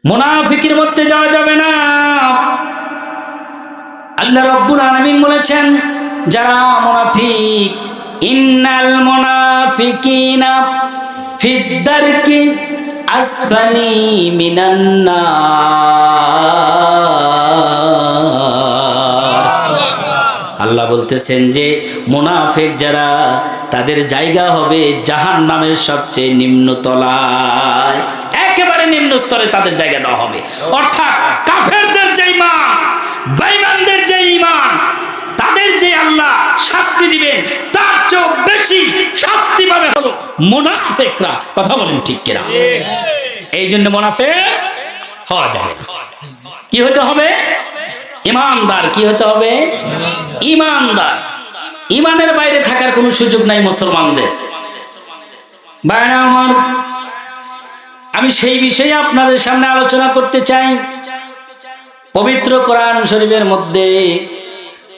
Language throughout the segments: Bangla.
মুনাফিকের মধ্যে যাওয়া যাবে না। আল্লাহ রাব্বুল আলামিন বলেছেন যারা মুনাফিক, ইন্নাল মুনাফিকিনা ফিদ-দারকি আসফালি মিনান নার। আল্লাহ বলতেছেন যে মুনাফিক যারা, তাদের জায়গা হবে জাহান্নামের সবচেয়ে নিম্ন তলায়, একেবারে নিম্ন স্তরে তাদের জায়গা দেওয়া হবে। অর্থাৎ কাফেরদের যে ঈমান, বেঈমানদের যে ঈমান, তাদের যে আল্লাহ শাস্তি দিবেন তার চেয়ে বেশি শাস্তি পাবে হলো মুনাফিকরা। কথা বলেন ঠিক কিনা? এই জন্য মুনাফিক হওয়া যাবে না। কি হতে হবে? ঈমানদার। কি হতে হবে? ঈমানদার। ঈমানের বাইরে থাকার কোনো সুযোগ নাই মুসলমানদের। ভাইরা আমার, আমি সেই বিষয়ে আপনাদের সামনে আলোচনা করতে চাই। পবিত্র কোরআন শরীফের মধ্যে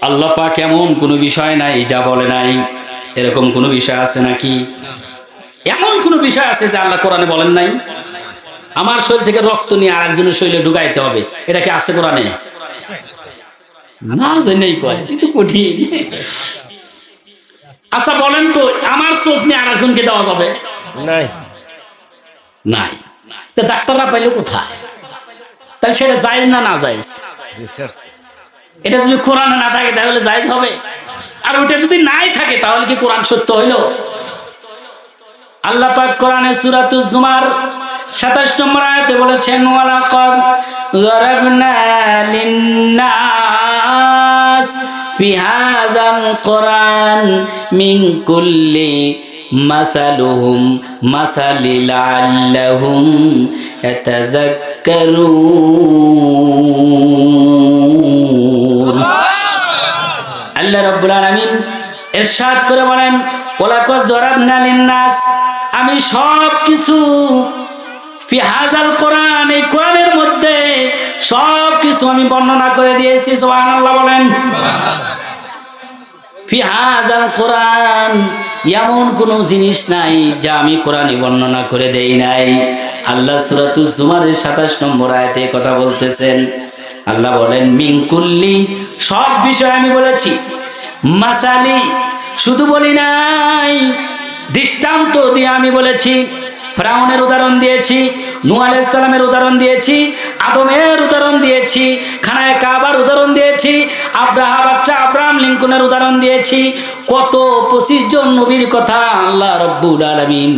আল্লাহ পাক এমন কোনো বিষয় নাই যা বলে নাই। এরকম কোনো বিষয় আছে নাকি? এমন কোনো বিষয় আছে যে আল্লাহ কোরআনে বলেন নাই? আমার শরীর থেকে রক্ত নিয়ে আরেকজনের শরীরে ঢুকাইতে হবে, এটা কি আছে কোরআনে? না, জেনেই কয়, কিন্তু কঠিন। আচ্ছা বলেন তো, আমার চোখ নিয়ে আরেকজনকে দেওয়া যাবে? নাই, নাই। তো ডাক্তাররা পাইলো কোথায়? তাহলে সেটা জায়েজ না না জায়েজ? এটা যদি কোরআনে না থাকে তাহলে জায়েজ হবে? আর ওটা যদি নাই থাকে তাহলে কি কোরআন সত্য হইল? আল্লাহ পাক কোরআনে সূরাতুজ জুমার 27 নম্বর আয়াতে বলেছেন, ওয়ালাকাদ যারাবনা লিন-নাস ফি হাযাল কোরআন মিন কুল্লি মাসালুহুম মাসালি লাআল্লাহুম ইয়াতাযাক্কারুন। আল্লাহ রাব্বুল আলামিন ইরশাদ করে বলেন, ওয়ালাকাদ যারাবনা লিন-নাস, আমি সব কিছু ফি হাযাল কোরআন, এই কোরআনের মধ্যে সব কিছু আমি বর্ণনা করে দিয়েছি। সুবহানাল্লাহ বলেন। ফি হাযাল কোরআন, এমন কোন জিনিস নাই যা আমি কোরআনে বর্ণনা করে দেই নাই। আল্লাহ সূরাতুজ জুমারের 27 নম্বর আয়াতে কথা বলতেছেন। আল্লাহ বলেন মিন কুল্লি, সব বিষয় আমি বলেছি। মাসালি, শুধু বলি নাই, দৃষ্টান্ত দিয়ে আমি বলেছি। ফিরআউনের উদাহরণ দিয়েছি, নূহ আলাইহিস সালামের উদাহরণ দিয়েছি, আদমের উদাহরণ দিয়েছি, খানায়ে কাবার উদাহরণ দিয়েছি, আব্রাহা বাচ্চা আব্রাহাম লিঙ্কনের উদাহরণ দিয়েছি। কত 25 জন নবীর কথা আল্লাহ রাব্বুল আলামিন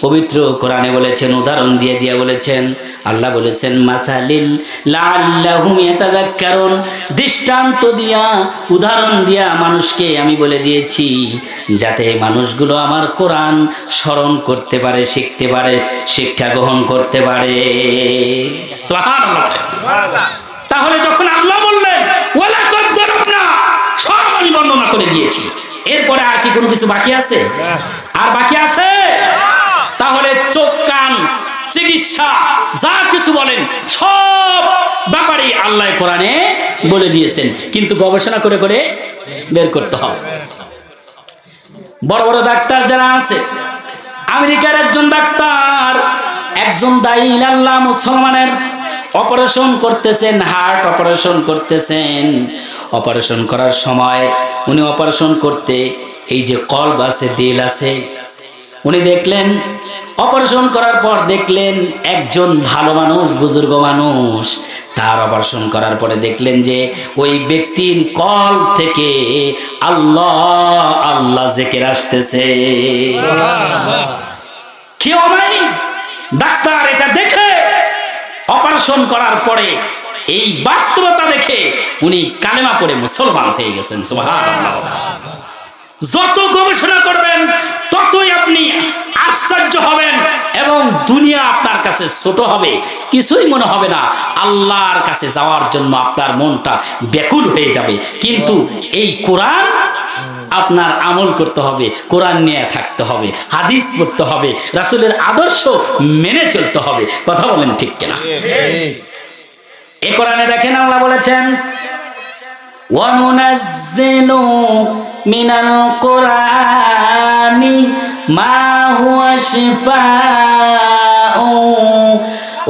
পবিত্র কোরআনে বলেছেন, উদাহরণ দিয়ে দিয়ে বলেছেন। আল্লাহ বলেছেন মাসালিল লাআল্লাহুম ইয়াতাযাক্কারুন, দৃষ্টান্ত দিয়া, উদাহরণ দিয়া মানুষকে আমি বলে দিয়েছি যাতে মানুষগুলো আমার কোরআন স্মরণ করতে পারে, শিখতে পারে, শিক্ষা গ্রহণ করতে পারে। সুবহানাল্লাহ। তাহলে যখন আল্লাহ বললেন ওয়ালাকাদ যারাবনা, সব আমি বর্ণনা করে দিয়েছি, এরপরে আর কি কোনো কিছু বাকি আছে? আর বাকি আছে? তাহলে চোখ, কান, চিকিৎসা যা কিছু বলেন সব ব্যাপারে আল্লাহ কোরআনে বলে দিয়েছেন, কিন্তু গবেষণা করে করে বের করতে হবে। বড় বড় ডাক্তার যারা আছে, আমেরিকার একজন ডাক্তার, একজন দায়ী আল্লাহ মুসলমানের অপারেশন করতেছেন, হার্ট অপারেশন করতেছেন। অপারেশন করার সময় উনি অপারেশন করতে এই যে কলব আছে, দিল আছে, উনি দেখলেন অপারেশন করার পর দেখলেন একজন ভালো মানুষ, বুজুর্গ মানুষ, তার অপারেশন করার পরে দেখলেন যে ওই ব্যক্তির কলব থেকে আল্লাহ আল্লাহ জিকির আসতেছে। কেউ নাই, ডাক্তার এটা দেখে অপারেশন করার পরে এই বাস্তবতা দেখে উনি কালেমা পড়ে মুসলমান হয়ে গেছেন। সুবহানাল্লাহ। যত গবেষণা করবেন ততই আপনি আশ্চর্য হবেন এবং দুনিয়া আপনার কাছে ছোট হবে, কিছুই মনে হবে না। আল্লাহর কাছে যাওয়ার জন্য আপনার মনটা ব্যাকুল হয়ে যাবে। কিন্তু এই কোরআন আপনার আমল করতে হবে, কোরআন নিয়ে থাকতে হবে, হাদিস পড়তে হবে, রাসূলের আদর্শ মেনে চলতে হবে। কথা বলেন ঠিক কিনা? এই কোরআনে দেখেন আল্লাহ বলেছেন وَنُنَزِّلُ مِنَ الْقُرْآنِ مَا هُوَ شِفَاءٌ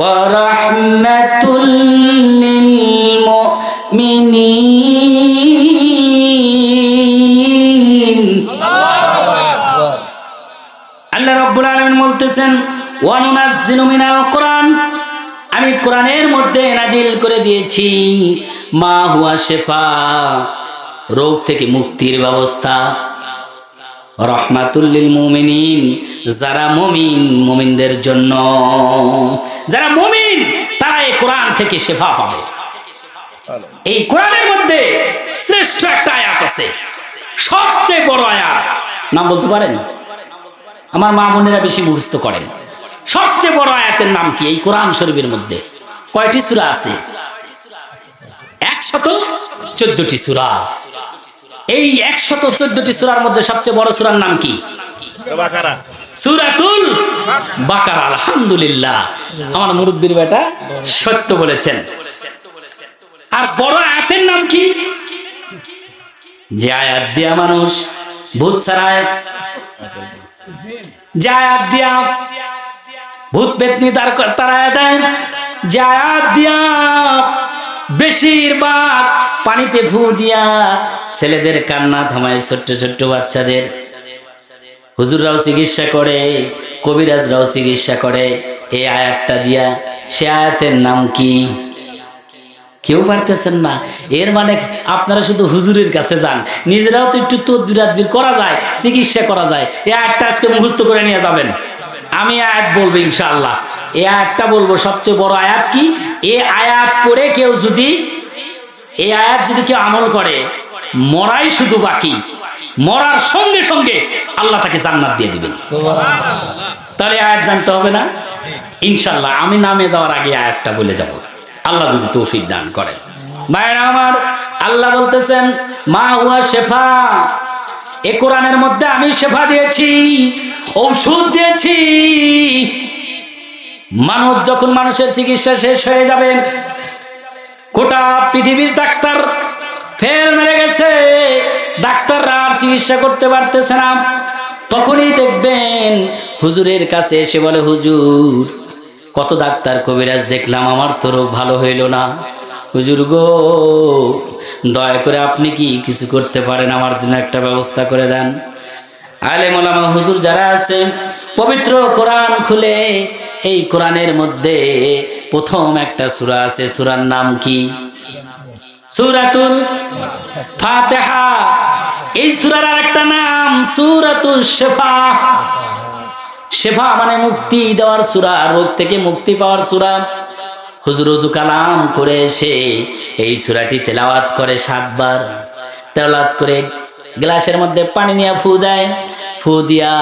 ওয়া রাহমাতুল লিল মুমিনিন। আল্লাহ রাব্বুল আলামিন বলতেছেন ওয়া নুনাজ্জিলু মিনাল কোরআন, আমি কোরআনের মধ্যে নাজিল করে দিয়েছি মা হুয়া শিফা, রোগ থেকে মুক্তির ব্যবস্থা, রাহমাতুল লিল মুমিনিন, যারা মুমিন মুমিনদের জন্য, যারা মুমিন তারা এই কোরআন থেকে শিফা পাবে। এই কোরআনের মধ্যে শ্রেষ্ঠ একটা আয়াত আছে, সবচেয়ে বড় আয়াত, নাম বলতে পারেন? আমার মা বোনেরা বেশি মুখস্থ করেন। সবচেয়ে বড় আয়াতের নাম কি? এই কোরআন শরীফের মধ্যে কয়টি সূরা আছে? 114টি সূরা। এই 114টি সূরার মধ্যে সবচেয়ে বড় সূরার নাম কি? বাকারা, সূরাতুল বাকারা। আলহামদুলিল্লাহ, আমার মুরব্বির বেটা সত্য বলেছেন। আর বড় আয়াতের নাম কি? যে আয়াত দিয়া মানুষ ভূত ছাড়ায়, যে আয়াত দিয়া ভূত পেতনি তাড়ায় দেয়, যে আয়াত দিয়া বেশিরভাগ পানিতে ফু দিয়া ছেলেদের কান্না থামায়, ছোট্ট ছোট্ট বাচ্চাদের। হুজুররাও চিকিৎসা করে, কবিরাজরাও চিকিৎসা করে এই আয়াতটা দিয়া। সে আয়াতের নাম কি? কেউ পারতেছেন না। এর মানে আপনারা শুধু হুজুরের কাছে যান, নিজেরাও তো একটু তদবির করা যায়, চিকিৎসা করা যায়। এই আয়াতটা আজকে মুখস্থ করে নিয়ে যাবেন। আমি আয়াত বলবো ইনশাআল্লাহ। এই আয়াতটা বলবো, সবচেয়ে বড় আয়াত কি? এই আয়াত পড়ে কেউ যদি, এই আয়াত যদি কেউ আমল করে, মরাই শুধু বাকি, মরার সঙ্গে সঙ্গে আল্লাহ তাকে জান্নাত দিয়ে দিবেন। তাহলে আয়াত জানতে হবে না ইনশাআল্লাহ। আমি নামে যাওয়ার আগে আয়াতটা বলে যাব, আল্লাহ যদি তৌফিক দান করেন। ভাইরা আমার, আল্লাহ বলতেছেন মা হুয়া শিফা, এই কোরআনের মধ্যে আমি শিফা দিয়েছি, ঔষধ দিয়েছি। মানুষ যখন, মানুষের চিকিৎসা শেষ হয়ে যাবে, গোটা পৃথিবীর ডাক্তার ফেল মেরে গেছে, ডাক্তাররা আর চিকিৎসা করতে পারতেছে না, তখনই দেখবেন হুজুরের কাছে এসে বলে, হুজুর কত ডাক্তার কবিরাজ দেখলাম, আমার তো রোগ ভালো হইল না। হুজুর গো, দয়া করে আপনি কি কিছু করতে পারেন, আমার জন্য একটা ব্যবস্থা করে দেন। আলেম ওলামা হুজুর যারা আছে, পবিত্র কোরআন খুলে এই কোরআনের মধ্যে প্রথম একটা সূরা আছে, সূরার নাম কি? সূরাতুল ফাতিহা। এই সূরার আরেকটা নাম সূরাতুশ শিফা। শিফা মানে মুক্তি দেওয়ার সূরা, রোগ থেকে মুক্তি পাওয়ার সূরা। হুজুর ওযু কালাম করে এসে এই সূরাটি তেলাওয়াত করে 7 বার। তেলাওয়াত করে গ্লাসের মধ্যে পানি নিয়ে ফু দেয়, ফু দিয়া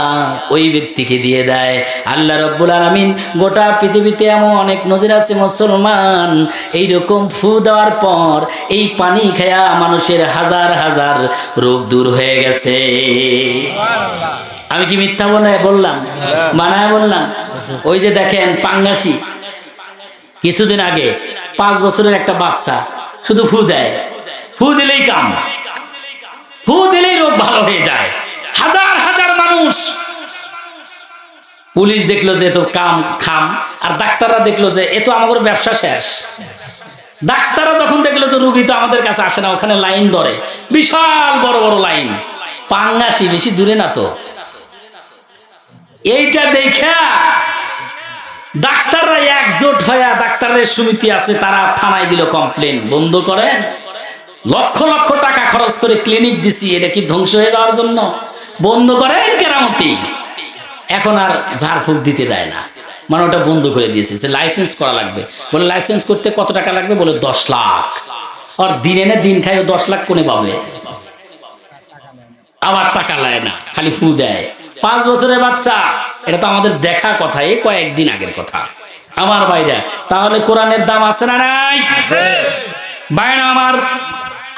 ওই ব্যক্তিকে দিয়ে দেয়। আল্লাহ রাব্বুল আলামিন গোটা পৃথিবীতে এমন অনেক নজির আছে, মুসলমান এইরকম ফু দেওয়ার পর এই পানি খায়া মানুষের হাজার হাজার রোগ দূর হয়ে গেছে। আমি কি মিথ্যা বললাম? মানায় বললাম? ওই যে দেখেন পাঙ্গাসি, কিছুদিন আগে 5 বছরের একটা বাচ্চা শুধু ফু দেয়, ফু দিলেই কাম, ফু দিলেই রোগ ভালো হয়ে যায়। হাজার হাজার মানুষ, পুলিশ দেখলো যে এত কাম খাম, আর ডাক্তাররা দেখলো যে এত আমাদের ব্যবসা শেষ। ডাক্তাররা যখন দেখলো যে রোগী তো আমাদের কাছে আসে না, ওখানে লাইন ধরে, বিশাল বড় বড় লাইন। পাঙ্গাসি বেশি দূরে না তো। এইটা দেখা ডাক্তাররা একজোট হয়ে, ডাক্তারের সমিতি আছে, তারা থানায় দিল কমপ্লেন, বন্ধ করেন। লক্ষ লক্ষ টাকা খরচ করে ক্লিনিক দিছি, এটা কি ধ্বংস হয়ে যাওয়ার জন্য? বন্ধ করেন কেরামতি। এখন আর ঝাড়ফুঁক দিতে দেয় না, মানে ওটা বন্ধ করে দিয়েছে। লাইসেন্স করা লাগবে, বলে লাইসেন্স করতে কত টাকা লাগবে, বলে 10 লাখ। আর দিন এনে দিন খাই, 10 লাখ কোনে পাবে? আবার টাকা নেয় না, খালি ফু দেয়। 5 বছরের বাচ্চা, এটা তো আমাদের দেখা কথা, এই কয়েকদিন আগের কথা আমার ভাইরা। তাহলে কোরআনের দাম আছে না নাই? ভাইরা আমার,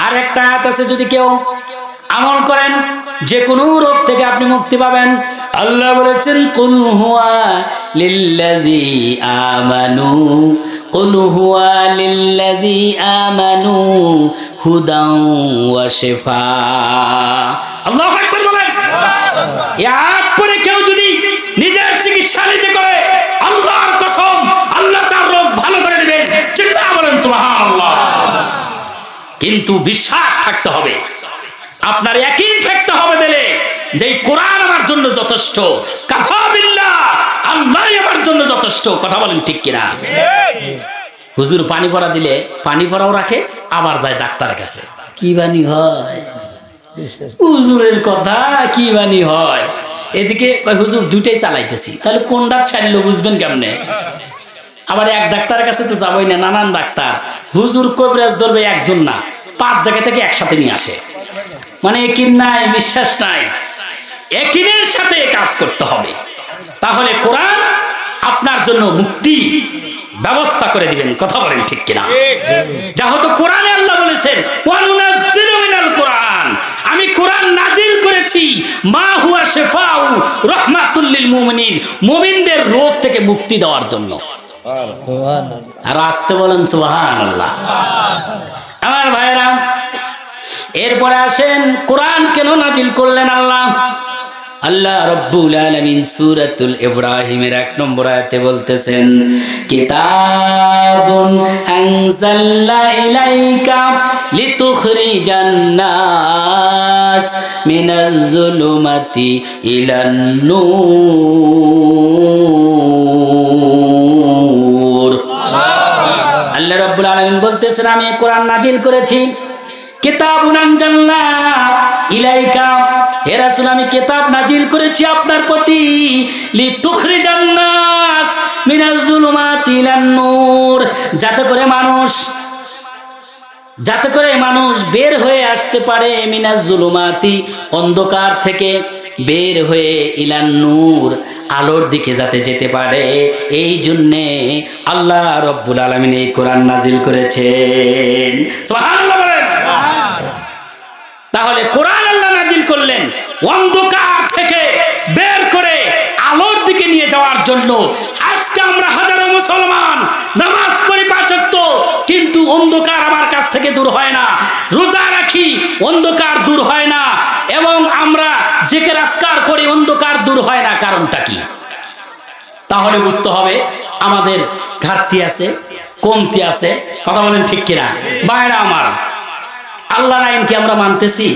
আর একটা আয়াত আছে, যদি কেউ আমল করেন যে কোনো রোগ থেকে আপনি মুক্তি পাবেন। আল্লাহ বলেছেন কুল হুয়া লিল্লাযী আমানু, কুল হুয়া লিল্লাযী আমানু হুদাও ওয়া শিফা। আল্লাহু আকবার বলেন। এই আয়াত পড়ে কেউ যদি নিজের চিকিৎসা নিজে করে, আল্লাহর কসম, আল্লাহ তার কিন্তু বিশ্বাস থাকতে হবে, আপনার ইয়াকিন থাকতে হবে দিলে যে কোরআন আমার জন্য যথেষ্ট, কাফা বিল্লাহ, আল্লাহ আমার জন্য যথেষ্ট। কথা বলেন ঠিক কিনা? হুজুর পানি পড়া দিলে পানি পড়াও রাখে, আবার যায় ডাক্তারের কাছে। কি বানি হয় হুজুরের কথা, কি বানি হয়। এদিকে হুজুর দুইটাই চালাইতেছি, তাহলে কোনটা ছাড়লো বুঝবেন কেমনে? আবার এক ডাক্তারের কাছে তো যাবোই না, নানান ডাক্তার। হুজুর কবিরাজ ধরবে একজন না, 5 জায়গা থেকে একসাথে নিয়ে আসে। মানে একিন নাই, বিশ্বাস নাই, একিনের সাথে কাজ করতে হবে। তাহলে কোরআন আপনার জন্য মুক্তি ব্যবস্থা করে দিবেন। কথা বলেন ঠিক কিনা? যেহেতু কোরআনে আল্লাহ বলেছেন ওয়ানুনাজ্জিলু মিনাল কোরআন, আমি কোরআন নাজিল করেছি মা হুয়া শিফাউ রাহমাতুল লিল মুমিনিন, মুমিনদের রোগ থেকে মুক্তি দেওয়ার জন্য। আর আসতে বলেন সুবহানাল্লাহ। আমার ভাইরা, এরপরে আসেন কোরআন কেন নাজিল করলেন আল্লাহ? আল্লাহ রাব্বুল আলামিন সূরাতুল ইব্রাহিমের 1 নম্বর আয়াতে বলতেছেন, কিতাবুন আনজালনা ইলাইকা লিতুখরিজান নাস মিনাল যুলুমাতি ইলান নূর। আল্লাহ রাব্বুল আলামিন বলতেছেন, আমি কোরআন নাজিল করেছি। কিতাবুন আনজালনা ইলাইকা, হে রাসূল আমি কিতাব নাজিল করেছি আপনার প্রতি, লিতুখরিজান নাস মিনাল যুলুমাতি ইলান নূর, যাতে করে মানুষ বের হয়ে আসতে পারে, মিনাজ যুলুমাতি অন্ধকার থেকে বের হয়ে ইলান নূর আলোর দিকে যাতে যেতে পারে। এই জন্যে আল্লাহ রাব্বুল আলামিন এই কোরআন নাজিল করেছেন। সুবহানাল্লাহ বলেন। তাহলে কোরআন আল্লাহ নাজিল করলেন অন্ধকার থেকে বের করে আলোর দিকে নিয়ে যাওয়ার জন্য। আজকে আমরা হাজারো মুসলমান নামাজ পড়ি 5 ওয়াক্ত, কিন্তু অন্ধকার আমার কাছ থেকে দূর হয় না। রোজা রাখি, অন্ধকার দূর হয় না। এবং আমরা জিকির আজকার করি, অন্ধকার দূর হয় না। কারণটা কি? তাহলে বুঝতে হবে আমাদের ঘাটতি আছে, কমতি আছে। কথা বলেন ঠিক কিনা? ভাইরা আমার, আল্লাহর আইন কি আমরা মানতেছি?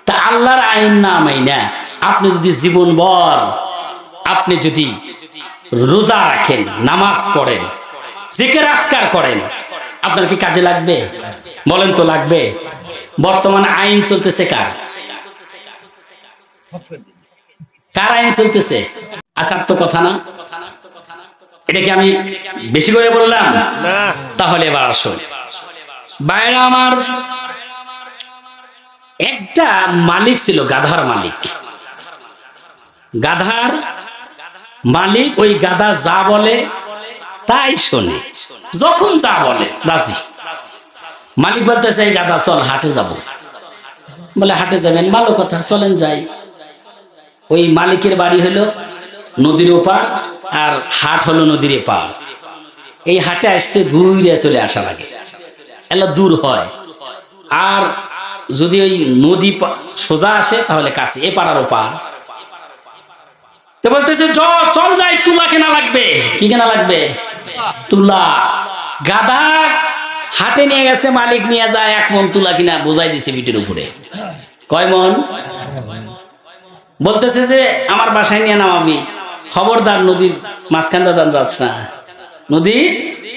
তা আল্লাহর আইন না মাইনা আপনি যদি জীবনভর আপনি যদি রোজা রাখেন, নামাজ পড়েন, জিকির আজকার করেন, আপনার কি কাজে লাগবে? বলেন তো লাগবে? বর্তমানে আইন চলতেছে কার? কার আইন চলতেছে? আসার তো কথা না। এটা কি আমি বেশি করে বললাম? তাহলে এবার আসুন ভাইরা আমার, একটা মালিক ছিল, গাধার মালিক। গাধার মালিক, ওই গাধা যা বলে তাই শোনে, যখন যা বলে রাজি। মালিক বলতেছে এই গাধা চল হাটে যাব। বলে হাটে যাবেন? ভালো কথা, চলেন যাই। ওই মালিকের বাড়ি হলো নদীর ওপার, আর হাট হলো নদীর এপার। এই হাটে আসতে ঘুরে চলে আসা লাগে, এলা দূর হয়। আর যদি ওই নদী সোজা আসে তাহলে কাছে, এপার আর ওপার। তো বলতেছে চল যাই, তুলা কেনা লাগবে। কি কেনা লাগবে? তুলা। গাধা হাটে নিয়ে গেছে, মালিক নিয়ে যায় 1 মণ তুলা কিনা বোঝাই দিছে পিঠের উপরে। কয় মণ? বলতেছে যে আমার বাসায় নিয়ে নামাবি, খবরদার নদীর মাঝখানটা যাস না, নদী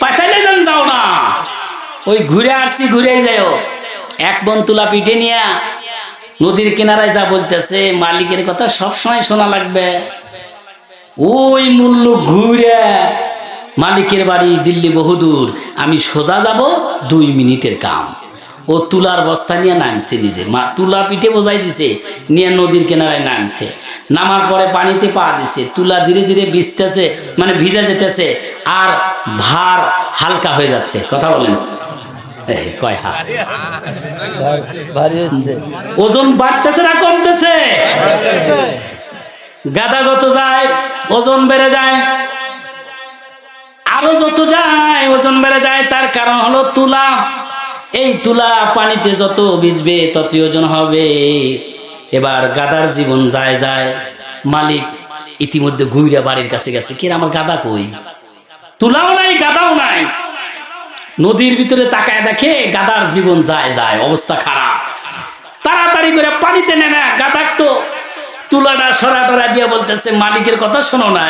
পাতালে যাও না। ওই ঘুরে আসছি, ঘুরেই যাও। 1 মণ তুলা পিঠে নিয়ে নদীর কিনারায় যা বলতেছে, মালিকের কথা সবসময় শোনা লাগবে। ওই মূল্য ঘুরে মালিকের বাড়ি দিল্লি বহুদূর, আমি সোজা যাব 2 মিনিটের কাম। ও তুলার বস্তা নিয়ে নামছে, নিজে তুলা পিঠে বোঝাই দিছে, নিয়ে নদীর কিনারায় নামছে। নামার পরে পানিতে পা দিছে, তুলা ধীরে ধীরে ভিজতেছে, মানে ভিজা যেতেছে, আর ভার হালকা হয়ে যাচ্ছে। কথা বলেন, কয় হাত ওজন বাড়তেছে না কমতেছে? গাদা যত যায় ওজন বেড়ে যায়, আরো যত যায় ওজন বেড়ে যায়। তার কারণ হলো তুলা। এই তুলা পানিতে যত ভিজবে ততই ওজন হবে। এবার গাদার জীবন যায় যায়, মালিক ইতিমধ্যে ঘুরে বাড়ির কাছে গেছে, কি আমার গাদা কই? তুলাও নাই, গাদাও নাই। নদীর ভিতরে তাকায় দেখে গাধার জীবন যায় যায়, অবস্থা খারাপ। তাড়াতাড়ি করে পানিতে নেমে গাধাক তো তুলাটা সরাটা দিয়ে বলতেছে, মালিকের কথা শোনো না,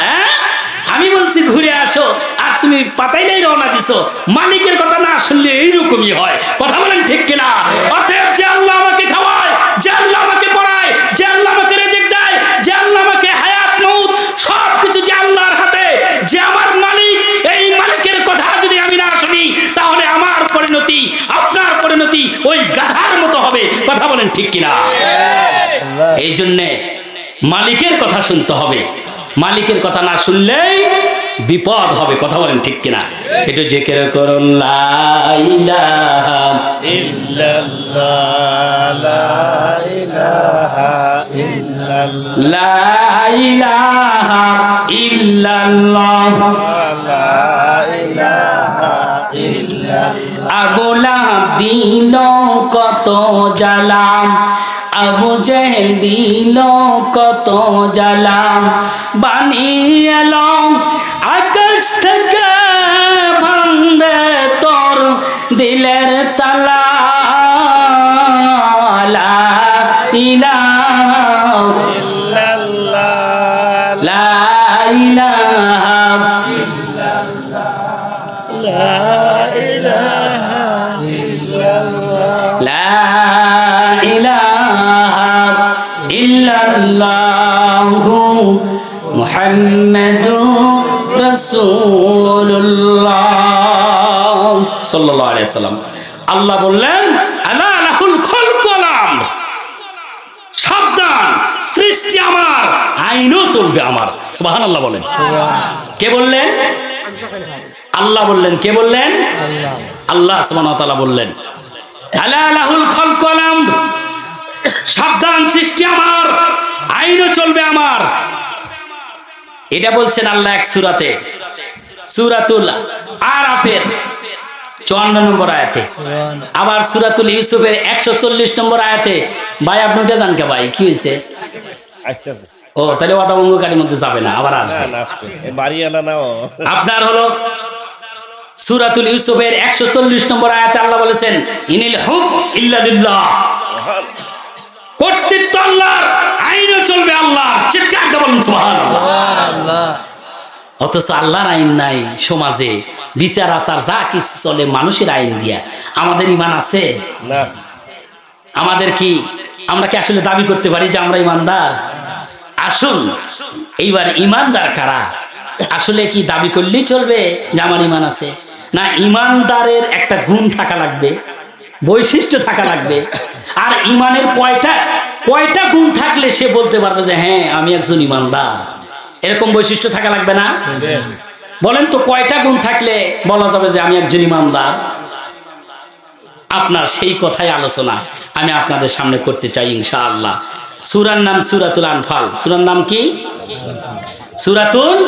আমি বলছি ঘুরে আসো আর তুমি পাতাইলেই রওনা দিছো। মালিকের কথা না শুনলে এইরকমই হয়, কথা বলেন ঠিক কিনা? অতএব যে আল্লাহ আমাকে খাওয়ায়, যে আল্লাহ আমাকে পড়ায়, যে আল্লাহ আমাকে রিজিক দেয়, যে আল্লাহ আমাকে হায়াত মউত সবকিছু যে আল্লাহর হাতে, যে আমার মালিক, এই মালিকের কথা যদি আমি না শুনি তাহলে আমার পরিণতি, আপনার পরিণতি ওই গাধার মতো হবে, কথা বলেন ঠিক কিনা? এই জন্যে মালিকের কথা শুনতে হবে, মালিকের কথা না শুনলেই বিপদ হবে, কথা বলেন ঠিক কিনা? একটু জিকির করুন, লা ইলাহা ইল্লাল্লাহ, লা ইলাহা ইল্লাল্লাহ, লা ইলাহা ইল্লাল্লাহ, লা ইলাহা ইল্লাল্লাহ। আবু লাহাব দিল কত জালাম, আবু জেহেল দিল কত জালাম, বানিয়ে এলো আকাশ থেকে ভাঙবে তোর দিলের তালা, লা ইলাহা ইল্লাল্লাহ, লা ইলাহা ইল্লাল্লাহ, লা ইলাহা ইল্লাল্লাহ, লা ইলাহা ইল্লাল্লাহু মুহাম্মাদুর রাসূলুল্লাহ সাল্লাল্লাহু আলাইহি সাল্লাম। আল্লাহ বললেন, আলা লাহুল খালকু ওয়াল আমর, সাবধান, সৃষ্টি আমার, আইনও চলবে আমার। সুবহানাল্লাহ বলেন। কে বললেন? আল্লাহ বললেন। কে বললেন? আল্লাহ সুবহানাহু ওয়া তাআলা বললেন, আলা লাহুল খালকু ওয়াল আমর, সাবধান, সৃষ্টি আমার, আইনও চলবে আমার। এটা বলছেন আল্লাহ এক সূরাতে, সূরাতুল আরাফের 54 নম্বর আয়াতে, আবার সূরাতুল ইউসুফের 140 নম্বর আয়াতে। ভাই আপনি উঠে যান কে ভাই, কি হয়েছে? ও তাহলে ওয়াদাবঙ্গকারীর মধ্যে যাবে না, আবার আসবে। আপনার হলো সূরাতুল ইউসুফের 140 নম্বর আয়াতে আল্লাহ বলেছেন, ইনিল হুকম ইল্লা লিল্লাহ, কর্তৃত্ব আল্লাহর, আইনও চলবে আল্লাহ। চিৎকার করে বলুন সুবহানাল্লাহ। অথচ আল্লাহর আইন নাই সমাজে, বিচার আচার যা কিছু চলে মানুষের আইন দিয়া। আমাদের ঈমান আছে না? আমাদের কি, আমরা কি আসলে দাবি করতে পারি যে আমরা ঈমানদার? আসুন এইবার ঈমানদার কারা? আসলে কি দাবি করলেই চলবে যে আমার ঈমান আছে? না, ঈমানদারের একটা গুণ থাকা লাগবে, বৈশিষ্ট্য থাকা লাগবে। আর ঈমানের কয়টা গুণ থাকলে সে বলতে পারবে যে হ্যাঁ আমি একজন ঈমানদার? এরকম বৈশিষ্ট্য থাকা লাগবে না? বলেন তো কয়টা গুণ থাকলে বলা যাবে যে আমি একজন ঈমানদার? আপনার সেই কথাই আলোচনা আমি আপনাদের সামনে করতে চাই ইনশাআল্লাহ। সূরার নাম সূরাতুল আনফাল। সূরার নাম কি? সূরাতুল,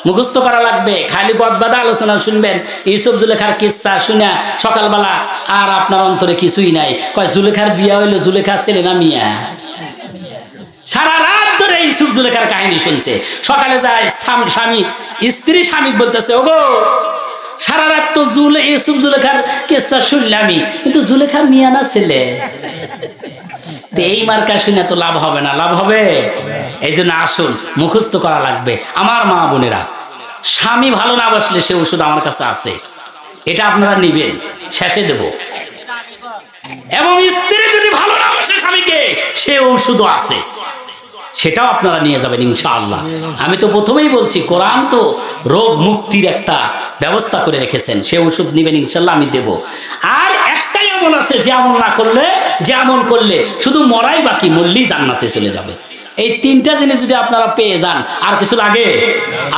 মুখস্থ করা লাগবে। খালি গদবাদা আলোচনা শুনবেন, ইউসুফ জুলেখার কিসসা শুনে সকালবেলা আর আপনার অন্তরে কিছুই নাই। কয় জুলেখার বিয়া হইলো, জুলেখা ছেলে না মিয়া? সারা রাত ধরে ইউসুফ জুলেখার কাহিনী শুনছে। সকালে যায় স্বামী, স্ত্রী স্বামী বলতেছে, ওগো সারা রাত তো ইউসুফ জুলেখার কিসসা শুনলামই, কিন্তু জুলেখা মিয়া না ছেলে? এই মার্কা শুনে তো লাভ হবে না, লাভ হবে? এই জন্য আসুন মুখস্থ করা লাগবে। আমার মা বোনেরা, স্বামী ভালো না বসলে সে ওষুধ আমার কাছে আছে, এটা আপনারা নিবেন, শেষে দেব। এবং স্ত্রী যদি ভালো না বসে স্বামীকে, সে ওষুধও আছে, সেটাও আপনারা নিয়ে যাবেন ইনশাআল্লাহ। আমি তো প্রথমেই বলছি, কোরআন তো রোগ মুক্তির একটা ব্যবস্থা করে রেখেছেন, সে ওষুধ নিবেন ইনশাআল্লাহ, আমি দেব। আর একটাই আমল আছে, যে আমল না করলে, যে আমল করলে শুধু মরাই বাকি, মরলেই জান্নাতে চলে যাবে। এই তিনটা জিনিস যদি আপনারা পেয়ে যান, আর কিছু লাগে?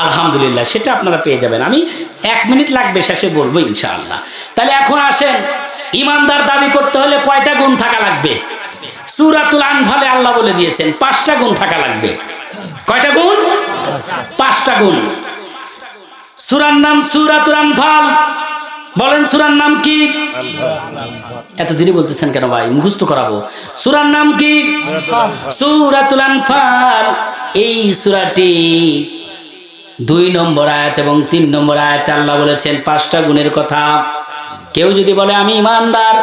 আলহামদুলিল্লাহ, সেটা আপনারা পেয়ে যাবেন। আমি 1 মিনিট লাগবে, শেষে বলবো ইনশাআল্লাহ। তাহলে এখন আসেন, ঈমানদার দাবি করতে হলে কয়টা গুণ থাকা লাগবে? সূরাতুল আনফালে আল্লাহ বলে দিয়েছেন 5টা গুণ থাকা লাগবে। কয়টা গুণ? 5টা গুণ। সূরার নাম সূরাতুল আনফাল। বলেন সূরার নাম কি? এত দেরি বলতেছেন কেন ভাই? মুখস্থ করাবো। সূরার নাম কি? সূরাতুল আনফাল। এই সূরাটি 2 নম্বর আয়াত এবং 3 নম্বর আয়াতে আল্লাহ বলেছেন 5টা গুণের কথা। কেউ যদি বলে আমি ইমানদার,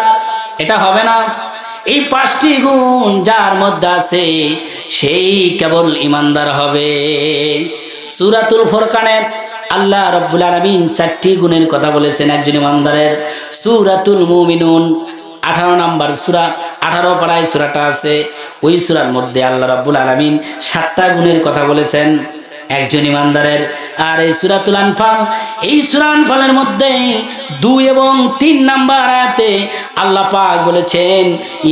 এটা হবে না। এই 5টি গুণ যার মধ্যে আছে সেই কেবল ইমানদার হবে। সূরাতুল ফুরকানে আল্লাহ রাব্বুল আলামিন 4টি গুণের কথা বলেছেন একজন ইমানদারের। সূরাতুল মুমিনুন 18 নম্বর সূরা, 18 পারায় সূরাটা আছে, ওই সূরার মধ্যে আল্লাহ রাব্বুল আলামিন 7টা গুণের কথা বলেছেন একজন ইমানদারের। আর এই সূরাতুল আনফাল, এই সূরা আনফালের মধ্যে 2 এবং 3 নম্বর আয়াতে আল্লাহ পাক বলেছেন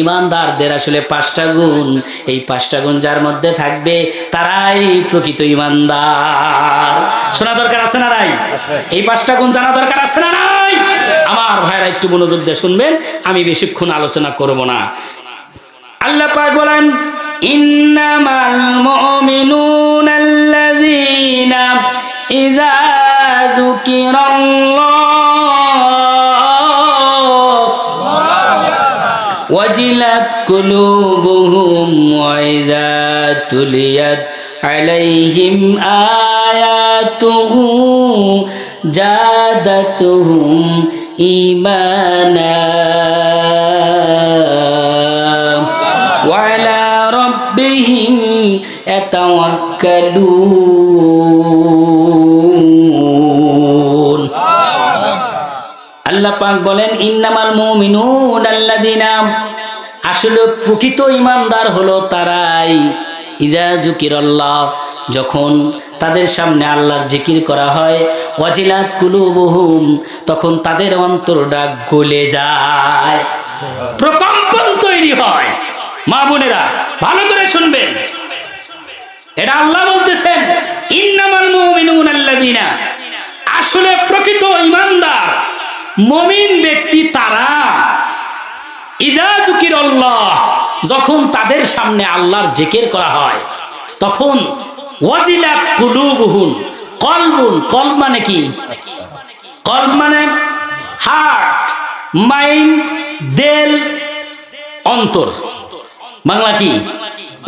ইমানদারদের আসলে 5টা গুণ, এই 5টা গুণ যার মধ্যে থাকবে তারাই প্রকৃত ইমানদার। শোনা দরকার আছে না নাই? এই 5টা গুণ জানা দরকার আছে না নাই? আমার ভাইরা একটু মনোযোগ দিয়ে শুনবেন, আমি বেশিক্ষণ আলোচনা করব না। আল্লাহ পাক বলেন ইন্নামাল মুমিনুনাল্লাযীনা ইযা যুকিরাল্লাহ ওয়াজিলাত কুলুবুহুম ওয়া ইযা তুলিয়াত আলাইহিম আয়াতুহু জাদাতুহুম ঈমানা ওয়া আলা রাব্বিহিম ইয়াতাওয়াক্কালুন। আল্লাহ পাক বলেন ইন্নামাল মুমিনুনাল্লাযীনা, আসলে প্রকৃত ঈমানদার হলো তারাই ইযা যুকিরাল্লাহ, যখন তাদের সামনে আল্লাহর জিকির করা হয়, ওয়াজিলাত কুলুবুহুম, তখন তাদের অন্তরটা গলে যায়, প্রকম্পন তৈরি হয়। মা বোনেরা ভালো করে শুনবেন, এটা আল্লাহ বলতেছেন ইন্নামাল মুমিনুনাল্লাযীনা, আসলে প্রকৃত ঈমানদার মুমিন ব্যক্তি তারা ইযা যুকিরাল্লাহ, যখন তাদের সামনে আল্লাহর জিকির করা হয় তখন ওয়াজিলাত কুলুবুহুম, কলবুন, কলব মানে কি? কলব মানে হার্ট, মাইন্ড, দিল, অন্তর। বাংলা কি?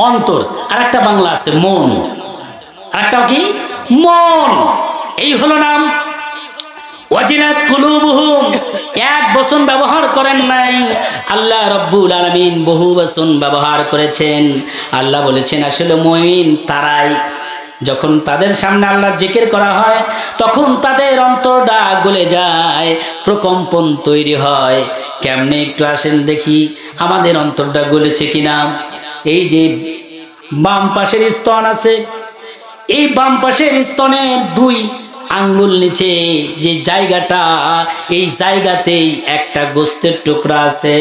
অন্তর। আর একটা বাংলা আছে মন, আর একটা কি? মন। এই হলো নাম ওয়াজিলাত কুলুবুহুম। এক বচন ব্যবহার করেন নাই, আল্লাহ রাব্বুল আলামিন বহু বচন ব্যবহার করেছেন। আল্লাহ বলেছেন আসলে মুমিন তারাই, যখন তাদের সামনে আল্লাহর জিকির করা হয় তখন তাদের অন্তরটা গলে যায়, প্রকম্পন তৈরি হয়। কেমনে একটু আসেন দেখি আমাদের অন্তরটা গলেছে কিনা। এই যে বাম পাশের স্তন আছে, এই বাম পাশের স্তনের 2 আঙ্গুল নিচে যে জায়গাটা, এই জায়গাতেই একটা গোস্তের টুকরা আছে।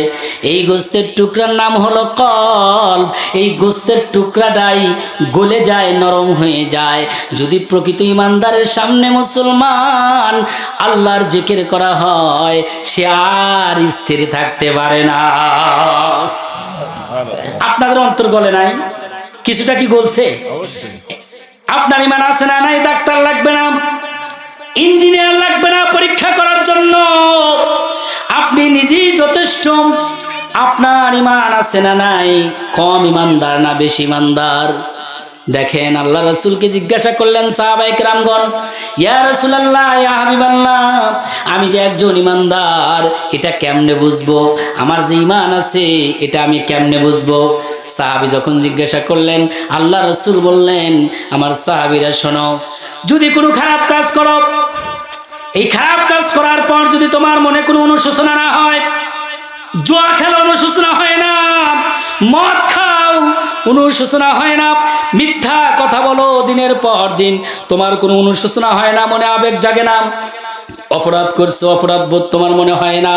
এই গোস্তের টুকরার নাম হলো কলব। এই গোস্তের টুকরাটাই গলে যায়, নরম হয়ে যায়। যদি প্রকৃত ঈমানদারের সামনে মুসলমান আল্লাহর জিকির করা হয়, সে আর স্থির থাকতে পারে না। আপনাদের অন্তর গলে নাই? কিছুটা কি গলছে? আপনার ঈমান আছে না নাই? ডাক্তার লাগবে না, ইঞ্জিনিয়ার লাগবে না পরীক্ষা করার জন্য, আপনি নিজেই যথেষ্ট। আপনার ঈমান আছে না নাই? কম ঈমানদার না বেশি ঈমানদার? দেখেন আল্লাহ রাসূলকে জিজ্ঞাসা করলেন সাহাবায়ে কেরামগণ, ইয়া রাসূলুল্লাহ, ইয়া হাবিবাল্লাহ, আমি যে একজন ঈমানদার এটা কেমনে বুঝবো? আমার যে ঈমান আছে এটা আমি কেমনে বুঝবো? সাহাবী যখন জিজ্ঞাসা করলেন, আল্লাহ রাসূল বললেন, আমার সাহাবীরা শোনো, যদি কোনো খারাপ কাজ করো, এই খারাপ কাজ করার পর যদি তোমার মনে কোনো অনুশোচনা না হয়, জুয়া খেলো অনুশোচনা হয় না, মদ খাও অনুশোচনা হয় না, মিথ্যা কথা বলো দিনের পর দিন, তোমার কোনো অনুশোচনা হয় না, মনে আবেগ জাগে না, অপরাধ করছো অপরাধ বোধ তোমার মনে হয় না,